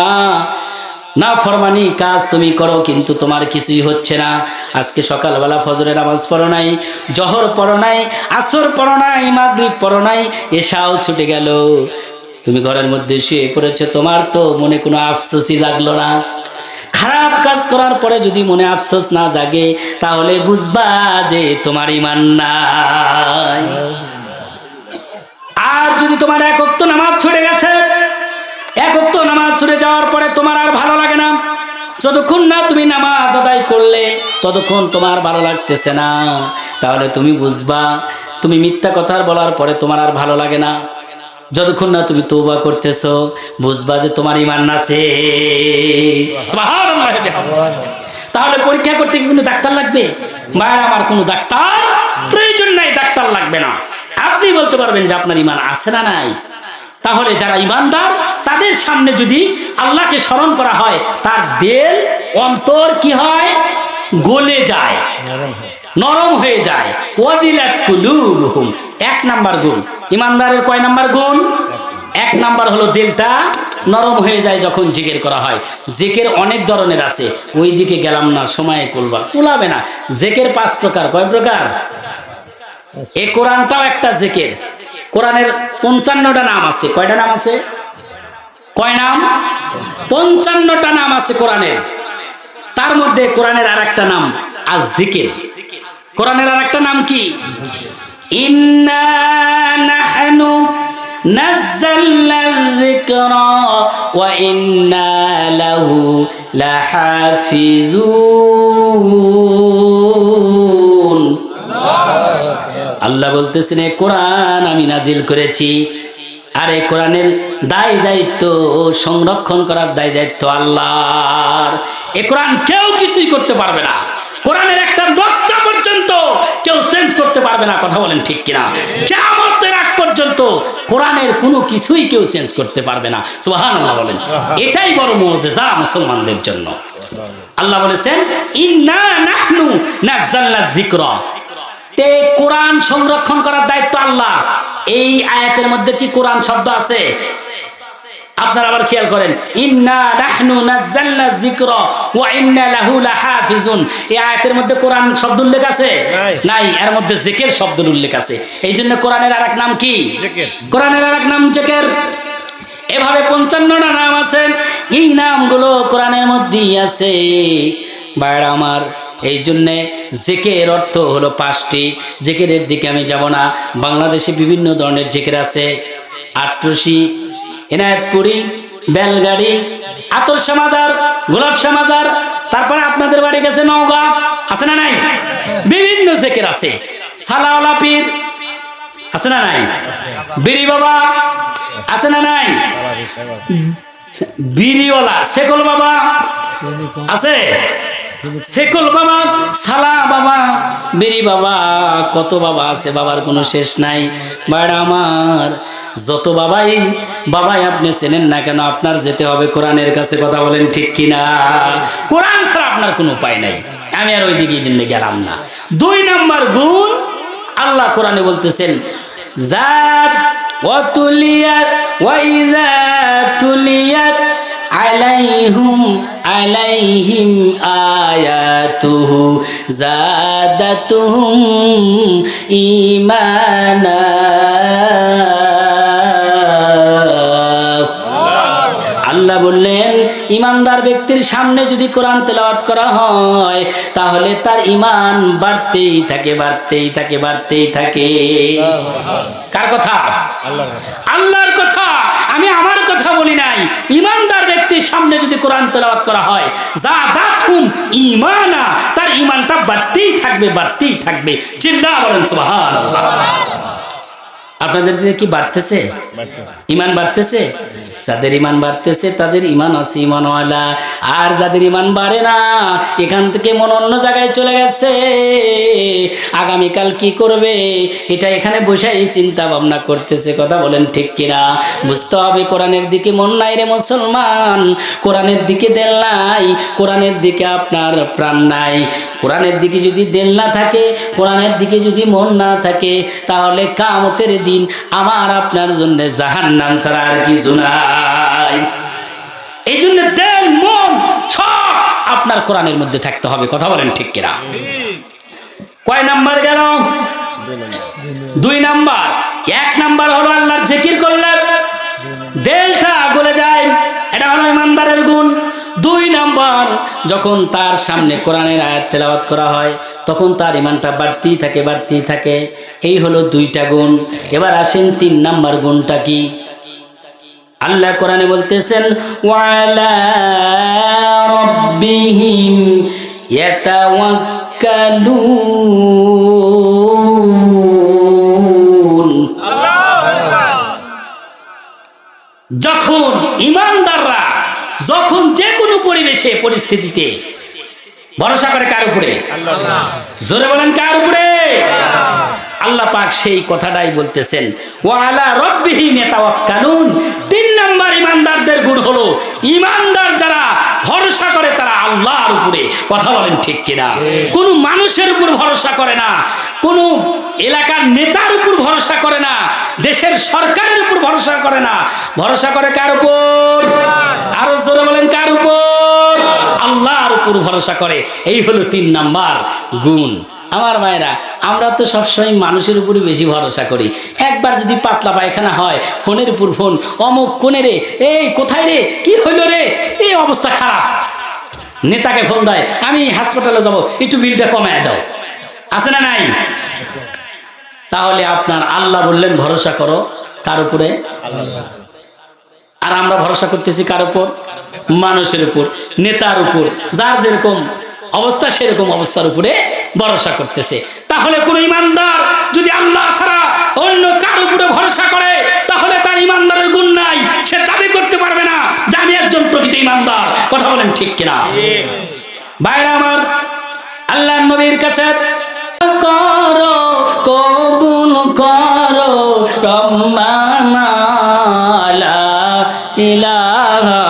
না ফরমানি কাজ তুমি করো কিন্তু তোমার কিছুই হচ্ছে না, আজকে সকালবেলা ফজরের নামাজ পড়ো নাই, জহর পড়ো নাই, আসর পড়ো নাই, মাগরিব পড়ো নাই, এশাও ছুটে গেল, তুমি ঘরের মধ্যে শুয়ে পড়েছো, তোমার তো মনে কোনো আফসোসই লাগলো না। খারাপ কাজ করার পরে যদি মনে আফসোস না জাগে তাহলে বুঝবা যে তোমার ঈমান নাই। আর যদি তোমার এক ওয়াক্ত নামাজ ছুটে গেছে, এক ওয়াক্ত নামাজ ছুটে যাওয়ার পরে তোমার আর ভালো লাগে না, যতক্ষণ না তুমি নামাজ আদায় করলে ততক্ষণ তোমার ভালো লাগতেছে না, তাহলে তুমি বুঝবা তুমি মিথ্যা কথা বলার পরে তোমার আর ভালো লাগে না। যতক্ষণ না তুমি তওবা করতেছো বুঝবা যে তোমার ঈমান আছে। সুবহানাল্লাহ। তাহলে পরীক্ষা করতে কি কোনো ডাক্তার লাগবে? মায়ের আমার কোনো ডাক্তার প্রয়োজন নাই, ডাক্তার লাগবে না। আপনি বলতে পারবেন যে আপনার ঈমান আছে না নাই। তাহলে যারা ঈমানদার তাদের সামনে যদি আল্লাহকে স্মরণ করা হয়, তার দিল অন্তর কি হয়? গলে যায়, নরম হয়ে যায়। ওয়াজিলাত কুলুবুহুম, 1 নাম্বার গুণ। ঈমানদারের কয় নাম্বার গুণ? 1 নাম্বার হলো দিলটা নরম হয়ে যায় যখন জিকির করা হয়। জিকির অনেক ধরনের আছে, ওই দিকে গেলাম না, সময় কুলাবে না। জিকির 5 প্রকার। কয় প্রকার? এই কোরআনটাও একটা জিকির। কোরআনের 55টা নাম আছে। কয়টা নাম আছে? কয় নাম? 55টা নাম আছে কোরআনের। তার মধ্যে কোরআনের আরেকটা নাম আল জিকির। কোরআনের আরেকটা নাম কি? ইন্না নাহনু নাযালনা যিকরা ওয়া ইন্না লাহু লাহাফিজুন। আল্লাহ বলতেছেন এই কোরআন আমি নাজিল করেছি, আর এই কোরআনের দায় দায়িত্ব সংরক্ষণ করার দায় দায়িত্ব আল্লাহর। এই কোরআন কেউ কিছুই করতে পারবে না। কোরআনের একটা বক্তা পর্যন্ত কেউ চেঞ্জ করতে পারবে না। কথা বলেন ঠিক কিনা? কিয়ামতের আগ পর্যন্ত কোরআনের কোনো কিছুই কেউ চেঞ্জ করতে পারবে না। সুবহানাল্লাহ বলেন। এটাই বড় মুজিজা মুসলমানদের জন্য। আল্লাহ বলেছেন ইন্না নাহনু নাযালনা যিকরা, তে কোরআন সংরক্ষণ করার দায়িত্ব আল্লাহ। এই আয়াতের মধ্যে কি কোরআন শব্দ আছে? আপনারা আবার খেয়াল করেন, ইন্না নাহনু নাযালনা যিকরা ওয়া ইন্না লাহু লাহাফিজুন। এই আয়াতের মধ্যে কোরআন শব্দ উল্লেখ আছে? নাই। এর মধ্যে জিকির শব্দের উল্লেখ আছে। এই জন্য কোরআনের আরেক নাম কি? জিকির। কোরআনের আরেক নাম জিকির। এভাবে 55টা নাম আছে। এই নামগুলো কোরআনের মধ্যেই আছে। ভাইরা আমার, এই জন্যে জিকির অর্থ হলো 5টি। জিকিরের দিকে আমি যাব না। বাংলাদেশে বিভিন্ন ধরনের জিকির আছে। আটরশি, এনায়েতপুরি, বেলগাড়ি, আতরশা মাজার, গোলাপশা মাজার, তারপরে আপনাদের বাড়ি গেছে নওগাঁ, আছে না নাই? বিভিন্ন জিকির আছে। সালাওয়ালা পীর আছে না নাই? বিরি বাবা আছে না নাই? বিরিওয়ালা সেকল বাবা আছে? সেকল বাবা, সালা বাবা, বিরি বাবা, কত বাবা আছে, বাবার কোনো শেষ নাই। বাড়া আমার, যত বাবাই আপনি চেনেন না কেন, আপনার যেতে হবে কোরআনের কাছে। কথা বলেন ঠিক কিনা? কোরআন ছাড়া আপনার কোনো উপায় নাই। আমি আর ওই দিকে জন্য গেলাম না। 2 নাম্বার গুণ আল্লাহ কোরআনে বলতেছেন, জাত ওয়াতুলিয়াত ওয়া ইযা তুলিয়াত আলাইহিম আয়াতুহু যাদাতুহুম ঈমানা। আল্লাহ বললেন, ঈমানদার ব্যক্তির সামনে যদি কোরআন তেলাওয়াত করা হয় তাহলে তার ঈমান বাড়তেই থাকে, বাড়তেই থাকে, বাড়তেই থাকে। কার কথা? আল্লাহর কথা। আমি আমার কথা বলি নাই। ঈমানদার ব্যক্তির সামনে যদি কোরআন তেলাওয়াত করা হয়, যাদাতুহুম ঈমানা, তার ঈমানটা বাড়তেই থাকবে, বাড়তেই থাকবে। চিল্লা বলেন সুবহানাল্লাহ। আপনাদের কি বাড়তেছে? ঈমান বাড়তেছে? যাদের ঈমান বাড়তেছে তাদের ঈমান আছে, ঈমানওয়ালা। আর যাদের ঈমান বাড়ে না, এখান থেকে মন অন্য জায়গায় চলে গেছে, আগামীকাল কি করবে এটা এখানে বসেই চিন্তা ভাবনা করতেছে। কথা বলেন ঠিক কিনা? বুঝতে হবে কোরআনের দিকে মন নাই রে মুসলমান। কোরআনের দিকে দিল নাই, কোরআনের দিকে আপনার প্রাণ নাই। কোরআনের দিকে যদি দিল না থাকে, কোরআনের দিকে যদি মন না থাকে, তাহলে কিয়ামতের দিন আমার আপনার জন্য জাহান্নাম ছাড়া আর কিছু নাই। এই জন্য দিল মন সব আপনার কোরআনের মধ্যে থাকতে হবে। কথা বলেন ঠিক কিনা? কয় নাম্বার গেল? 2 নাম্বার। 1 নাম্বার হলো আল্লাহর জিকির করলে দিলটা গলে যায়, এটা হলো ঈমানদারের গুণ। 2 নাম্বার, যখন তার সামনে কোরআনের আয়াত তেলাওয়াত করা হয় তখন তার ঈমানটা বাড়তেই থাকে, বাড়তেই থাকে। এই হলো 2টা গুণ। এবার আসেন 3 নাম্বার গুণটা কি? আল্লাহ কোরআনে বলতেছেন, ওয়ালা রাব্বিহিম ইয়াতাওয়াক্কালুন। পরিবেশে পরিস্থিতিতে ভরসা করে কার উপরে? আল্লাহ। জোরে বলেন কার উপরে? আল্লাহ পাক সেই কথাটাই বলতেছেন, ওয়া আলা রাব্বিহিম ইয়াতাওয়াক্কালুন। 3 নাম্বার ইমানদারদের গুণ হলো ইমানদার যারা ভরসা করে তারা আল্লাহর উপরে। কথা বলেন ঠিক কিনা? কোন মানুষের উপর ভরসা করে না, কোন এলাকার নেতার উপর ভরসা করে না, দেশের সরকারের উপর ভরসা করে না, ভরসা করে কার উপর? আরো জোরে বলেন কার উপর? আল্লাহর উপর ভরসা করে। এই হলো 3 নাম্বার গুণ। আমার মায়েরা, আমরা তো সবসময় মানুষের উপরে বেশি ভরসা করি। একবার যদি পাতলা পায়খানা হয়, ফোনের উপর ফোন, অমুক কোনে রে, এই কোথায় রে, কি হইল রে, এই অবস্থা খারাপ। নেতাকে ফোন দেয়, আমি হাসপাতালে যাব, একটু বিলটা কমায় দাও। আছে না নাই? তাহলে আপনার আল্লাহ বললেন ভরসা করো কার উপরে? আর আমরা ভরসা করতেছি কার উপর? মানুষের উপর, নেতার উপর, যার যেরকম অবস্থা সেরকম অবস্থার উপরে ভরসা করতেছে। তাহলে কোন ইমানদার যদি আল্লাহ ছাড়া অন্য কার উপরে ভরসা করে তাহলে তার ইমানদারের গুণ নাই, সে দাবি করতে পারবে না যে আমি একজন প্রকৃত ইমানদার। কথা বলেন ঠিক কিনা? ভাইরা আমার, আল্লাহর নবীর কাছে করো কবুল করো রহমানা লা ইলাহা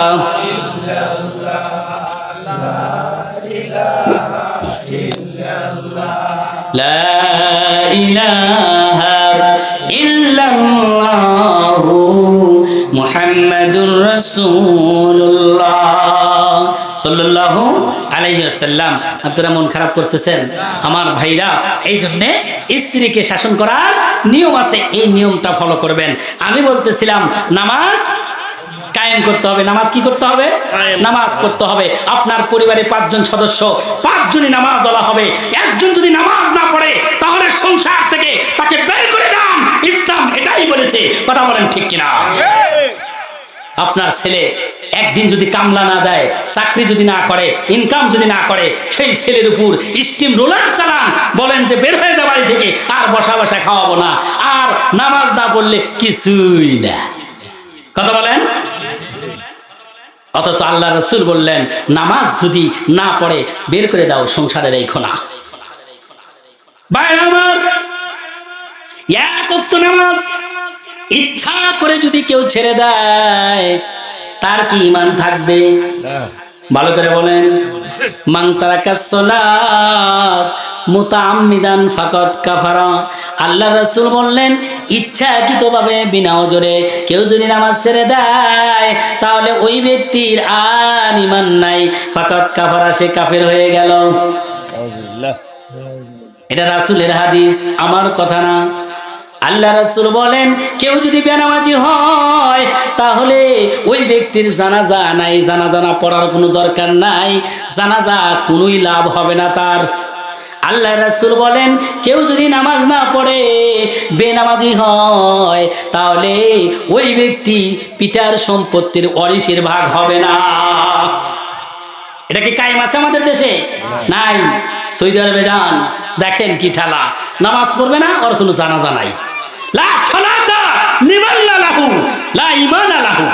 লা ইলাহা ইল্লাল্লাহু মুহাম্মাদুর রাসূলুল্লাহ সাল্লাল্লাহু আলাইহি ওয়াসাল্লাম। আপনারা মন খারাপ করতেছেন আমার ভাইরা, এই জন্য স্ত্রীকে শাসন করার নিয়ম আছে, এই নিয়মটা ফলো করবেন। আমি বলতেছিলাম নামাজ কায়েম করতে হবে। নামাজ কি করতে হবে? নামাজ পড়তে হবে। আপনার পরিবারে 5 জন সদস্য, 5 জনই নামাজ ওয়ালা হবে। একজন যদি নামাজ না পড়ে তাহলে সংসার থেকে তাকে বের করে দাও। ইসলাম এটাই বলেছে। কথা বলেন ঠিক কিনা? আপনার ছেলে একদিন যদি কামলা না দেয়, চাকরি যদি না করে, ইনকাম যদি না করে, সেই ছেলের উপর স্টিম রোলার চালান, বলেন যে বের হয়ে যা বাড়ি থেকে, আর বসা বসা খাওয়াবো না, আর নামাজ না পড়লে কিছুই না। কথা বলেন। অথচ আল্লাহ রাসূল বললেন নামাজ যদি না পড়ে বের করে দাও সংসারের এই খোনা। ভাই আমার, এক ওয়াক্ত নামাজ ইচ্ছা করে যদি কেউ ছেড়ে দেয় তার কি ঈমান থাকবে? ভালো করে বলেন। মান তারাকাস সালাত মুতাআম্মিদান ফাকাদ কাফারা। আল্লাহ রাসূল বললেন ইচ্ছাকৃতভাবে বিনা ওজরে কেউ যদি নামাজ ছেড়ে দেয় তাহলে ওই ব্যক্তির আর ঈমান নাই, ফাকাদ কাফারা, সে কাফের হয়ে গেল। এটা রাসূলের হাদিস, আমার কথা না। আল্লাহ রাসূল বলেন কেউ যদি বেনামাজি হয় তাহলে ওই ব্যক্তির জানাজা নাই, জানাজা না পড়ার কোনো দরকার নাই, জানাজা কোনোই লাভ হবে না তার। আল্লাহ রাসূল বলেন কেউ যদি নামাজ না পড়ে বেনামাজি হয় তাহলে ওই ব্যক্তি পিতার সম্পত্তির ওয়ারিশের ভাগ হবে না। এটা কি কায়েম আছে আমাদের দেশে? নাই। সৌদি আরবে যান, দেখেন কি ঠালা, নামাজ পড়বে না, ওর কোনো জানাজা নাই। লা সালাতা লিমান লা লাহু লা ঈমানা লাহু।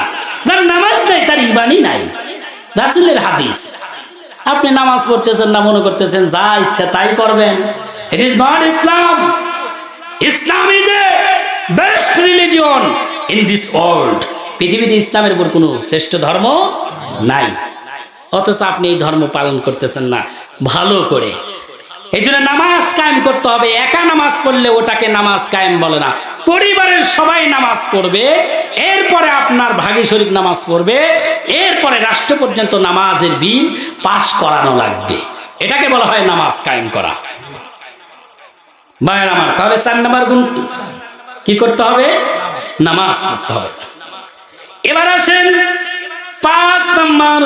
যার নামাজ নাই তার ঈমানই নাই। রাসূলের হাদিস। আপনি নামাজ পড়তেছেন না, মনে করতেছেন যা ইচ্ছা তাই করবেন। It is not Islam. Islam is a best religion in this world. পৃথিবীতে ইসলামের উপর কোনো শ্রেষ্ঠ ধর্ম নাই, অথচ আপনি এই ধর্ম পালন করতেছেন না ভালো করে। এই জন্য নামাজ কায়েম করতে হবে। একা নামাজ পড়লে ওটাকে নামাজ কায়েম বলে না। পরিবারের সবাই নামাজ পড়বে, এরপরে আপনার ভাগী শরীক নামাজ পড়বে, এরপরে রাষ্ট্র পর্যন্ত নামাজের বিল পাস করানো লাগবে। এটাকে বলা হয় নামাজ কায়েম করা। ভাইয়ের আমার, তাহলে 4 নম্বর গুণ কি করতে হবে? নামাজ পড়তে হবে। এবার আসেন 5 নম্বর।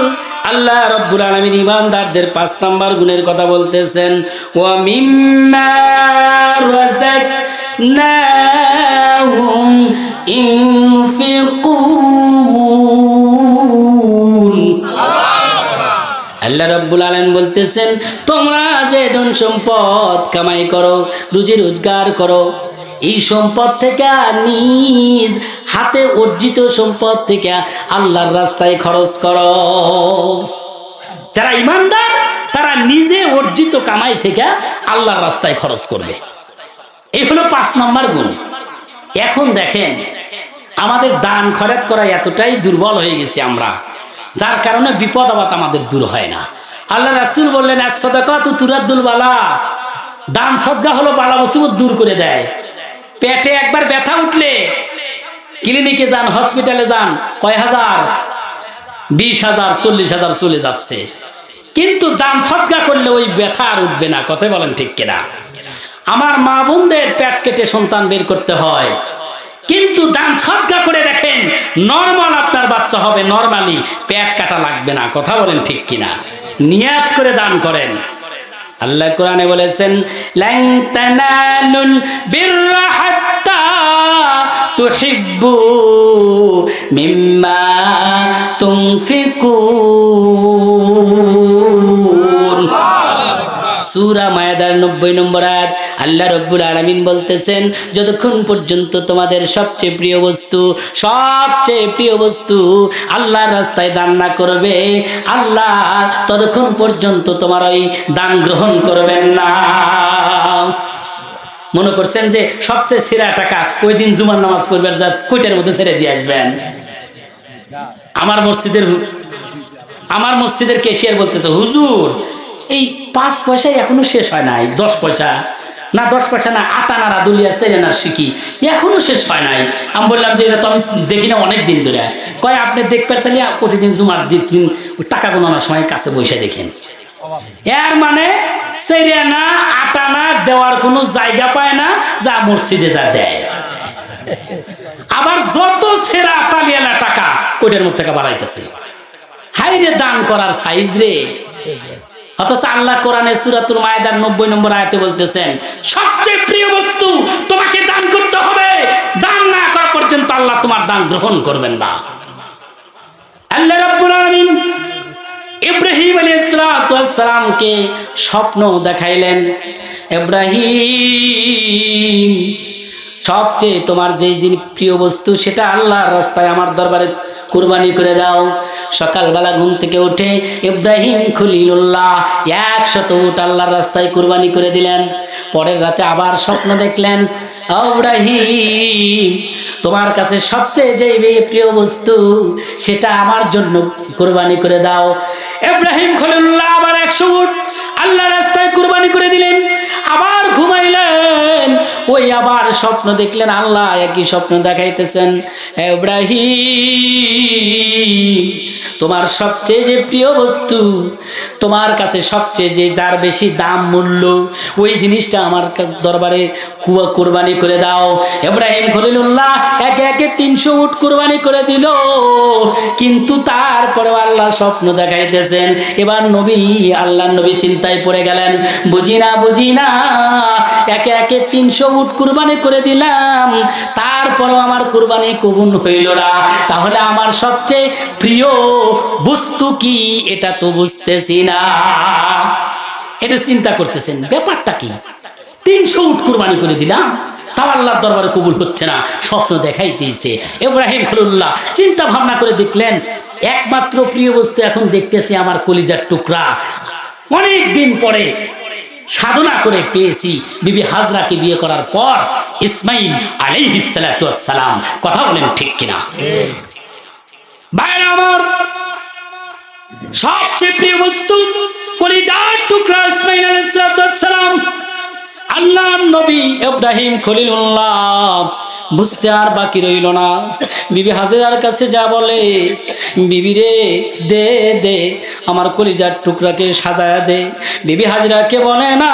আল্লাহ রাব্বুল আলামিন ঈমানদারদের 5 নাম্বার গুণের কথা বলতেছেন, ওয়া মিম্মা রাযাকনাহুম ইনফিকুন। আল্লাহ রাব্বুল আলামিন বলতেছেন তোমরা যে ধন সম্পদ কামাই করো, রুজি রোজগার করো, এই সম্পদ থেকে নিজ হাতে অর্জিত সম্পদ থেকে আল্লাহর রাস্তায় খরচ করো। যারা ইমানদার তারা নিজে অর্জিত কামাই থেকে আল্লাহর রাস্তায় খরচ করবে। এই হলো 5 নম্বর গুণ। এখন দেখেন আমাদের দান খরচ করা এতটাই দুর্বল হয়ে গেছে আমরা, যার কারণে বিপদ আপদ আমাদের দূর হয় না। আল্লাহ রাসূল বললেন, as-সাদাকাতু তুরাদ্দুল বালা, দান সদকা হলো বালা মুসিবত দূর করে দেয়। পেটে একবার ব্যথা উঠলে ক্লিনিকে যান, হসপিটালে যান, কয় হাজার, 20,000 40,000 চলে যাচ্ছে। কিন্তু দান সদকা করলে ওই ব্যথা আর উঠবে না। কথা বলেন ঠিক কিনা? আমার মা বোনদের পেট কেটে সন্তান বের করতে হয়, কিন্তু দান সদকা করে দেখেন নরমাল আপনার বাচ্চা হবে, নরমালি, পেট কাটা লাগবে না। কথা বলেন ঠিক কিনা? নিয়াত করে দান করেন। আল্লাহ কোরআনে বলেছেন, লান তানালুল বিররা হাত্তা তুহিব্বু মিম্মা তুনফিকুন। সূরা মায়েদার 90 নম্বর আয়াত। আল্লাহ রাব্বুল আলামিন বলতেছেন, যতক্ষণ পর্যন্ত তোমাদের সবচেয়ে প্রিয় বস্তু আল্লাহর রাস্তায় দান না করবে, আল্লাহ ততক্ষণ পর্যন্ত তোমার ওই দান গ্রহণ করবেন না। মনে করছেন যে সবচেয়ে সেরা টাকা ওই দিন জুমার নামাজ পড়বার যা কয়টার মধ্যে ছেড়ে দিয়ে আসবেন? আমার মসজিদের ক্যাশিয়ার বলতেছে, হুজুর এই 5 পয়সায় এখনো শেষ হয় নাই, 10 পয়সা না, 10 পয়সা না, আটানারা দুলিয়ার সেরেনার শিখি এখনো শেষ হয় নাই। আমি বললাম যে এটা তো আমি দেখি না অনেক দিন ধরে। কয় আপনি দেখতে চাইলে প্রতিদিন জুমার দিন টাকা গোনানোর সময় কাছে বসে দেখেন। এর মানে সেরেনা আটানা দেওয়ার কোনো জায়গা পায় না, যা মসজিদে যা দেয়। আবার যত সেরা আটালিয়ালা টাকা কোটের মধ্যে টাকা বাড়াইতেছে। হাই রে দান করার সাইজ রে। অথচ আল্লাহ কোরআনে সূরাতুল মায়েদার 90 নম্বর আয়াতে বলতেছেন, সবচেয়ে প্রিয় বস্তু তোমাকে দান করতে হবে। দান না করা পর্যন্ত আল্লাহ তোমার দান গ্রহণ করবেন না। আল্লাহ রাব্বুল আলামিন ইব্রাহিম আলাইহিস সালাতু ওয়াস সালামকে স্বপ্ন দেখাইলেন, ইব্রাহিম সবচেয়ে তোমার যেই জিনিস প্রিয় বস্তু সেটা আল্লাহর রাস্তায় আমার দরবারে কুরবানি করে দাও। সকালবেলা ঘুম থেকে উঠে ইব্রাহিম খলিলুল্লাহ 100 উট আল্লাহর রাস্তায় কুরবানি করে দিলেন। পরের রাতে আবার স্বপ্ন দেখলেন, ইব্রাহিম তোমার কাছে সবচেয়ে যে প্রিয় বস্তু সেটা আমার জন্য কুরবানি করে দাও। ইব্রাহিম খলিলুল্লাহ আবার 100 উট আল্লাহর রাস্তায় কুরবানি করে দিলেন। আবার ঘুমাইলেন, ওই আবার স্বপ্ন দেখলেন, আল্লাহ একই স্বপ্ন দেখাইতেছেন, ইব্রাহিম তোমার সবচেয়ে যে প্রিয় বস্তু, তোমার কাছে সবচেয়ে যে যার বেশি দাম মূল্য, ওই জিনিসটা আমার দরবারে কুরবানি করে দাও। ইব্রাহিম খলিলুল্লাহ একে একে 300 উট কুরবানি করে দিল। কিন্তু তারপরেও আল্লাহ স্বপ্ন দেখাইতেছেন। এবার আল্লাহর নবী চিন্তায় পড়ে গেলেন, বুঝি না একে একে 300 উট কুরবানি করে দিলাম, তারপরেও আমার কুরবানি কবুল হইল না। তাহলে আমার সবচেয়ে প্রিয় বস্তু কি এটা তো বুঝতেছি না। এটা চিন্তা করতেছেন, ব্যাপারটা কি? 300 উট কুরবানি করে দিলাম, তাও আল্লাহর দরবারে কবুল হচ্ছে না, স্বপ্ন দেখাইতেছে। ইব্রাহিম খলিলুল্লাহ চিন্তা ভাবনা করে দেখলেন, একমাত্র প্রিয় বস্তু এখন দেখতেছি আমার কলিজার টুকরা। অনেক দিন পরে সাধনা করে পেয়েছি বিবি হাজরাকে বিয়ে করার পর ইসমাইল আলাইহিস সালাতু ওয়াস সালাম। কথা বলেন ঠিক কিনা? ভাইরা আমার, সবচেয়ে প্রিয় বস্তু কলিজার টুকরা ইসমাইল আলাইহিস সালাতু ওয়াস সালাম। আল্লাহর নবী ইব্রাহিম খলিলুল্লাহ বুঝতে আর বাকি রইল না। বিবি হাজরার কাছে যা বলে, বিবি রে দে দে আমার কলিজার টুকরাকে সাজায়া দে। বিবি হাজরাকে বলে না,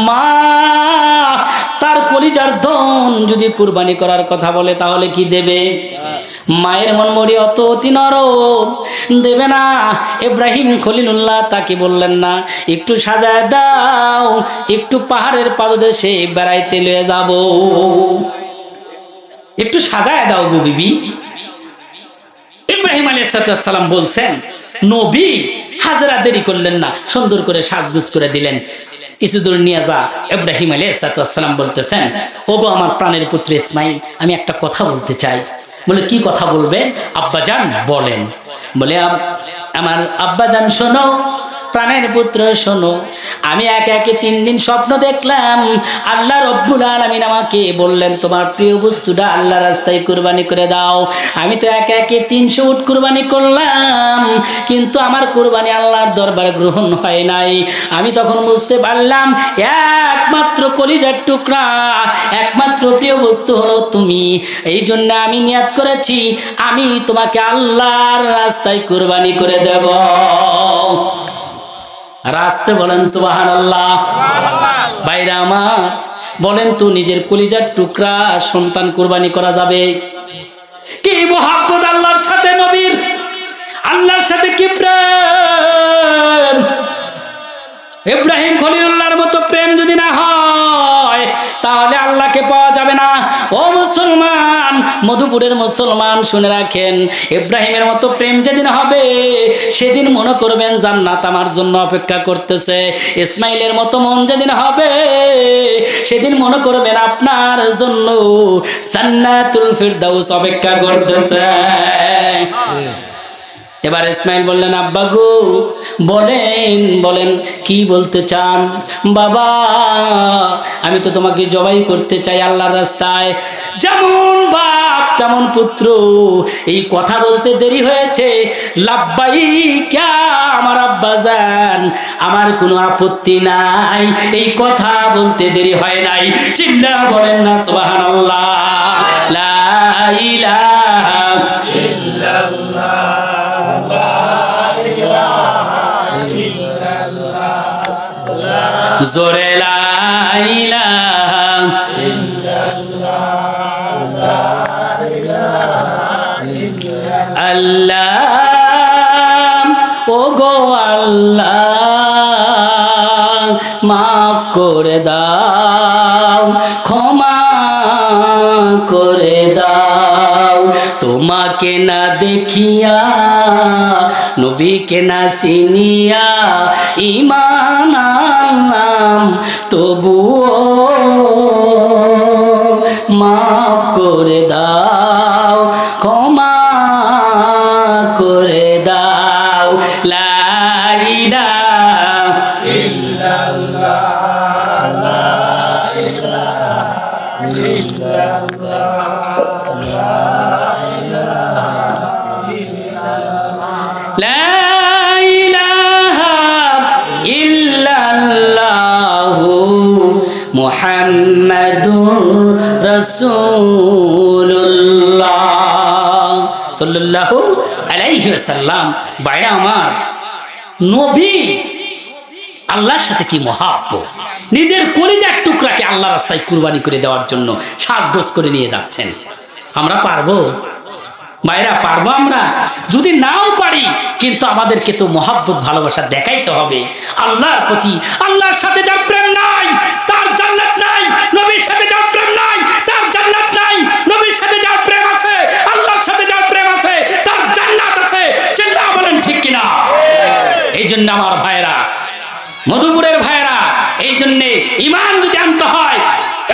মা তার কলিজার ধন যদি কুরবানি করার কথা বলে তাহলে কি দেবে? মায়ের মন মরি অতি নরম, দেবে না। ইব্রাহিম খলিলুল্লাহ তাকে বললেন না, একটু সাজায় দাও, একটু পাহাড়ের পাদদেশে বেড়াইতে লয়ে যাব, একটু সাজায় দাও গো বিবি। ইব্রাহিম আলাইহিস সালাম বলছেন, নবী হাজরা দেরি করলেন না, সুন্দর করে সাজগুজ করে দিলেন। কিছু দূর নিয়ে যা ইব্রাহিম আলাইহিস সালাম বলতেছেন, ওগো আমার প্রাণের পুত্র ইসমাইল, আমি একটা কথা বলতে চাই। বলে কি কথা বলবেন? আব্বাজান বলেন। বলে আমার আব্বাজান শোনো, প্রাণের পুত্র শোনো, আমি একে একে 3 দিন স্বপ্ন দেখলাম। আল্লাহ রব্বুল আলামিন আমাকে বললেন তোমার প্রিয় বস্তুটা আল্লাহ রাস্তায় কুরবানি করে দাও। আমি তো একে একে 300 উট কুরবানি করলাম, কিন্তু আমার কুরবানি আল্লাহর দরবারে গ্রহণ হয় নাই। আমি তখন বুঝতে পারলাম একমাত্র কলিজার টুকরা, একমাত্র প্রিয় বস্তু হলো তুমি। এই জন্য আমি নিয়াত করেছি আমি তোমাকে আল্লাহর রাস্তায় কুরবানি করে দেব। রাস্তে বলেন সুবহানাল্লাহ। ভাইরা আমার, বলেন তো নিজের কলিজার টুকরা সন্তান কুরবানি করা যাবে? কি মোহাব্বত আল্লাহর সাথে নবীর, আল্লাহর সাথে কি প্রেম! ইব্রাহিম খলিলুল্লাহর মতো প্রেম যদি না হয় তাহলে আল্লাহকে পাওয়া যাবে না। ও মুসলমান, মধুপুরের মুসলমান শুনে রাখেন, ইব্রাহিমের মতো প্রেম যেদিন হবে সেদিন মনে করবেন জান্নাত আমার জন্য অপেক্ষা করতেছে। ইসমাইলের মতো মন যেদিন হবে সেদিন মনে করবেন আপনার জন্য জান্নাতুল ফিরদাউস অপেক্ষা করতেছে। এবার ইসমাইল বললেন আব্বা গো, বলেন বলেন কি বলতে চান? বাবা, আমি তো তোমাকে জবাই করতে চাই আল্লাহর রাস্তায়। যেমন বাপ তেমন পুত্র। এই কথা বলতে দেরি হয়েছে, লাব্বাইক ইয়া আমার আব্বাজান, আমার কোনো আপত্তি নাই, এই কথা বলতে দেরি হয় নাই। চিল্লা বলেন না সুবহানাল্লাহ। লা ইলাহা ইল্লাল্লাহ। জোরে লা ইলাহা আল্লাহ, ও গো আল্লাহ মাফ করে দাও, ক্ষমা করে দাও। তোমাকে না দেখিয়া, নবীকে না চিনিয়া ঈমান আনলাম, তবুও মাফ করে দাও, ক্ষমা করে দাও। লা ইলাহা ইল্লাল্লাহ, লা ইলাহা ইল্লাল্লাহ, লা ইলাহা ইল্লাল্লাহু মুহাম্মাদুর রাসূলুল্লাহ সাল্লাল্লাহু আলাইহি ওয়াসাল্লাম। ভাইরা আমার, নবী আল্লাহর সাথে কি মহাব্বত! নিজের কলিজার টুকরাকে আল্লাহর রাস্তায় কুরবানি করে দেওয়ার জন্য সাজগোজ করে নিয়ে যাচ্ছেন। আমরা পারবো? ভাইরা পারবো আমরা? যদি নাও পারি, কিন্তু আমাদেরকে তো মহাব্বত ভালোবাসা দেখাইতে হবে আল্লাহর প্রতি। আল্লাহর সাথে যার প্রেম নাই তার জান্নাত নাই, নবীর সাথে যার প্রেম নাই তার জান্নাত নাই, নবীর সাথে যার প্রেম আছে, আল্লাহর সাথে যার প্রেম আছে তার জান্নাত আছে। চিল্লা বলেন ঠিক কিনা? এই জন্য আমার ভাইরা, মধুপুরের ভাইরা, এই জন্যে ঈমান যদি আনতে হয়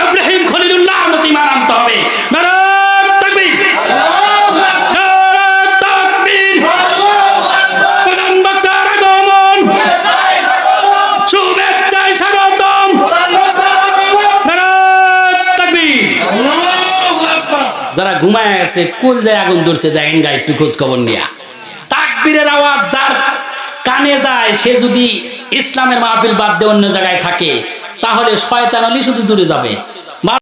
ইব্রাহিম খলিলুল্লাহর মতো ঈমান আনতে হবে। নারায়ে তাকবীর, নারায়ে তাকবীর। প্রধান বক্তার আগমন, শুভেচ্ছায় স্বাগতম। নারায়ে তাকবীর। যারা ঘুমায় আছে কুল যায় আগুন ধরছে, দেখেন গা একটু খোঁজ খবর নিয়া। তাকবীরের আওয়াজ যার কানে যায় সে যদি ইসলামের মাহফিল বাদ দিয়ে অন্য জায়গায় থাকে তাহলে শয়তান অলি শুধু দূরে যাবে।